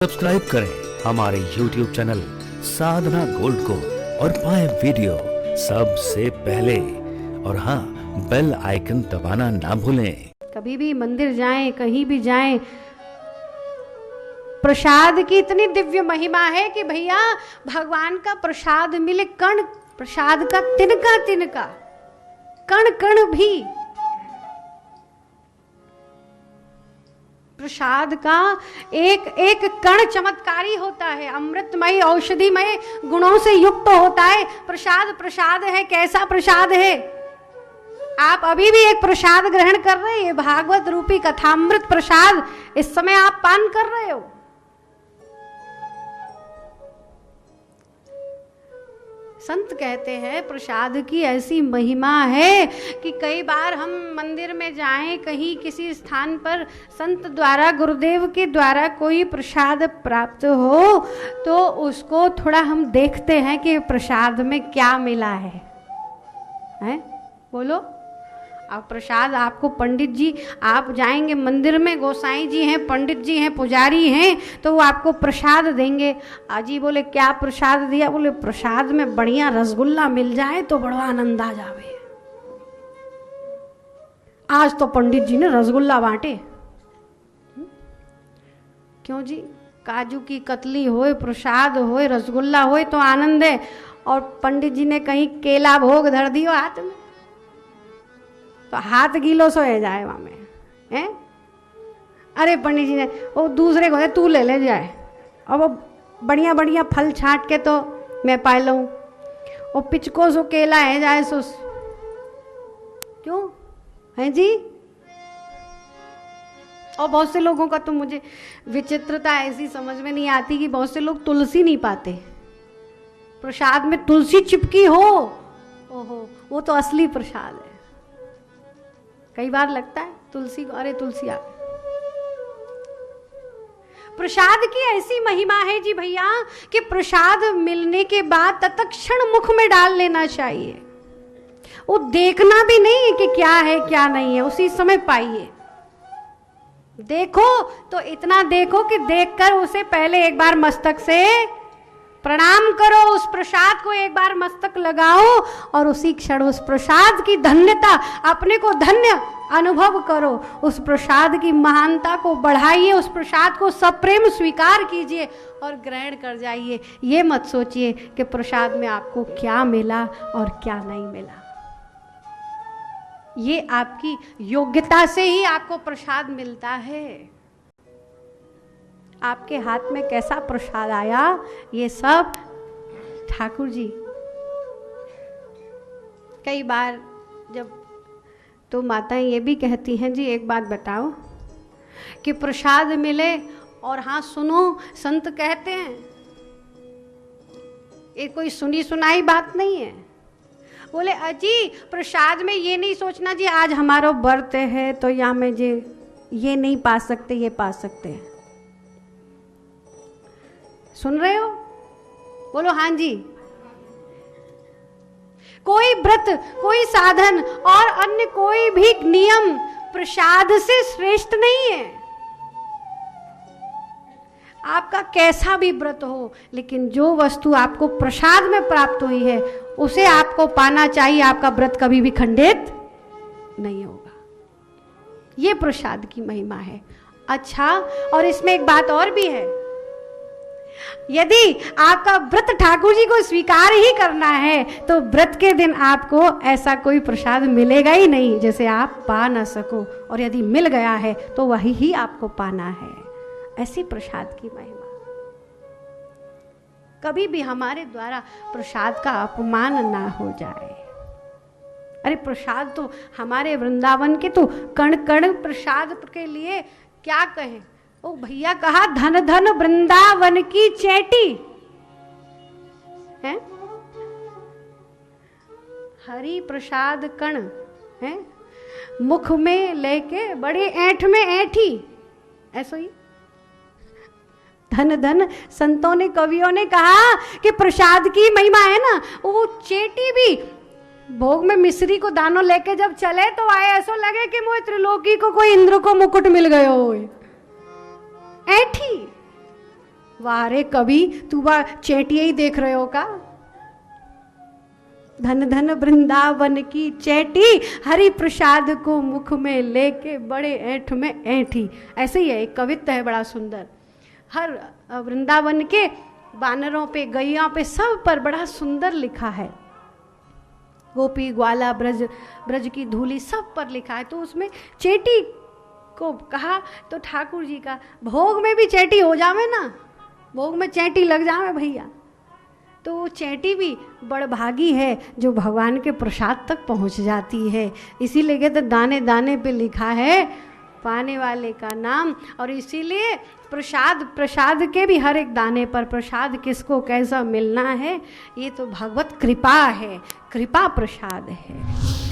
Subscribe करें हमारे YouTube channel साधना gold को और पाएं वीडियो सबसे पहले। और हाँ, बेल आइकन दबाना ना भूलें। कभी भी मंदिर जाएं, कहीं भी जाएं, प्रसाद की इतनी दिव्य महिमा है कि भैया भगवान का प्रसाद मिले, कण प्रसाद का तिनका तिनका, कण कण भी प्रसाद का एक एक कण चमत्कारी होता है, अमृतमय औषधिमय गुणों से युक्त होता है। प्रसाद प्रसाद है। कैसा प्रसाद है? आप अभी भी एक प्रसाद ग्रहण कर रहे हैं, भागवत रूपी कथामृत प्रसाद इस समय आप पान कर रहे हो। संत कहते हैं प्रसाद की ऐसी महिमा है कि कई बार हम मंदिर में जाएं, कहीं किसी स्थान पर संत द्वारा, गुरुदेव के द्वारा कोई प्रसाद प्राप्त हो तो उसको थोड़ा हम देखते हैं कि प्रसाद में क्या मिला है, हैं? बोलो। अब प्रसाद आपको पंडित जी, आप जाएंगे मंदिर में, गोसाई जी हैं, पंडित जी हैं, पुजारी हैं, तो वो आपको प्रसाद देंगे। आजी बोले क्या प्रसाद दिया? बोले प्रसाद में बढ़िया रसगुल्ला मिल जाए तो बड़ा आनंद आ जावे। आज तो पंडित जी ने रसगुल्ला बांटे। क्यों जी? काजू की कतली होए, प्रसाद होए, रसगुल्ला होए तो आनंद है। और पंडित जी ने कहीं केला भोग धर दियो हाथ में तो हाथ गीलो सोए जाए वहां में, हैं? अरे पंडित जी ने वो दूसरे को तू ले ले जाए, और वो बढ़िया बढ़िया फल छाट के तो मैं पाए लूँ, वो पिचको सो केला है जाए सो। क्यों है जी? और बहुत से लोगों का तो मुझे विचित्रता ऐसी समझ में नहीं आती कि बहुत से लोग तुलसी नहीं पाते। प्रसाद में तुलसी चिपकी हो, ओहो, वो तो असली प्रसाद है। कई बार लगता है तुलसी को, अरे तुलसी आ। प्रसाद की ऐसी महिमा है जी भैया कि प्रसाद मिलने के बाद तत्क्षण मुख में डाल लेना चाहिए। वो देखना भी नहीं है कि क्या है क्या नहीं है, उसी समय पाइए। देखो तो इतना देखो कि देखकर उसे पहले एक बार मस्तक से प्रणाम करो, उस प्रसाद को एक बार मस्तक लगाओ और उसी क्षण उस प्रसाद की धन्यता, अपने को धन्य अनुभव करो। उस प्रसाद की महानता को बढ़ाइए, उस प्रसाद को सप्रेम स्वीकार कीजिए और ग्रहण कर जाइए। ये मत सोचिए कि प्रसाद में आपको क्या मिला और क्या नहीं मिला। ये आपकी योग्यता से ही आपको प्रसाद मिलता है। आपके हाथ में कैसा प्रसाद आया, ये सब ठाकुर जी। कई बार जब तो माताएं ये भी कहती हैं जी एक बात बताओ कि प्रसाद मिले और हाँ सुनो, संत कहते हैं, ये कोई सुनी सुनाई बात नहीं है। बोले अजी प्रसाद में ये नहीं सोचना जी आज हमारा व्रत है तो या में जी ये नहीं पा सकते, ये पा सकते हैं। सुन रहे हो? बोलो हाँ जी। कोई व्रत, कोई साधन और अन्य कोई भी नियम प्रसाद से श्रेष्ठ नहीं है। आपका कैसा भी व्रत हो, लेकिन जो वस्तु आपको प्रसाद में प्राप्त हुई है उसे आपको पाना चाहिए। आपका व्रत कभी भी खंडित नहीं होगा। ये प्रसाद की महिमा है। अच्छा, और इसमें एक बात और भी है, यदि आपका व्रत ठाकुर जी को स्वीकार ही करना है तो व्रत के दिन आपको ऐसा कोई प्रसाद मिलेगा ही नहीं जैसे आप पा ना सको, और यदि मिल गया है तो वही ही आपको पाना है। ऐसी प्रसाद की महिमा। कभी भी हमारे द्वारा प्रसाद का अपमान ना हो जाए। अरे प्रसाद तो हमारे वृंदावन के तो कण कण प्रसाद के लिए क्या कहें। ओ भैया कहा धन धन वृंदावन की चेटी है, हरि प्रसाद कण है, मुख में लेके बड़ी ऐंठ में ऐंठी। ऐसा ही धन धन संतों ने, कवियों ने कहा कि प्रसाद की महिमा है ना, वो चेटी भी भोग में मिश्री को दानों लेके जब चले तो आए ऐसा लगे कि मोह त्रिलोकी को कोई इंद्र को मुकुट मिल गयो। ऐठी वाह रे कवि, तू बा चेटिया ही देख रहे हो का? धन धन वृंदावन की चैटी, हरि प्रसाद को मुख में लेके बड़े ऐंठ में ऐंठी। ऐसे ही है, एक कवित्व है बड़ा सुंदर। हर वृंदावन के बानरों पे, गैया पे, सब पर बड़ा सुंदर लिखा है। गोपी ग्वाला ब्रज की धूली, सब पर लिखा है। तो उसमें चेटी को कहा तो ठाकुर जी का भोग में भी चेटी हो जावे ना, भोग में चेटी लग जावे भैया, तो चैटी भी बड़ भागी है जो भगवान के प्रसाद तक पहुंच जाती है। इसीलिए कहते दाने दाने पे लिखा है पाने वाले का नाम। और इसीलिए प्रसाद के भी हर एक दाने पर प्रसाद किसको कैसा मिलना है, ये तो भगवत कृपा है, कृपा प्रसाद है।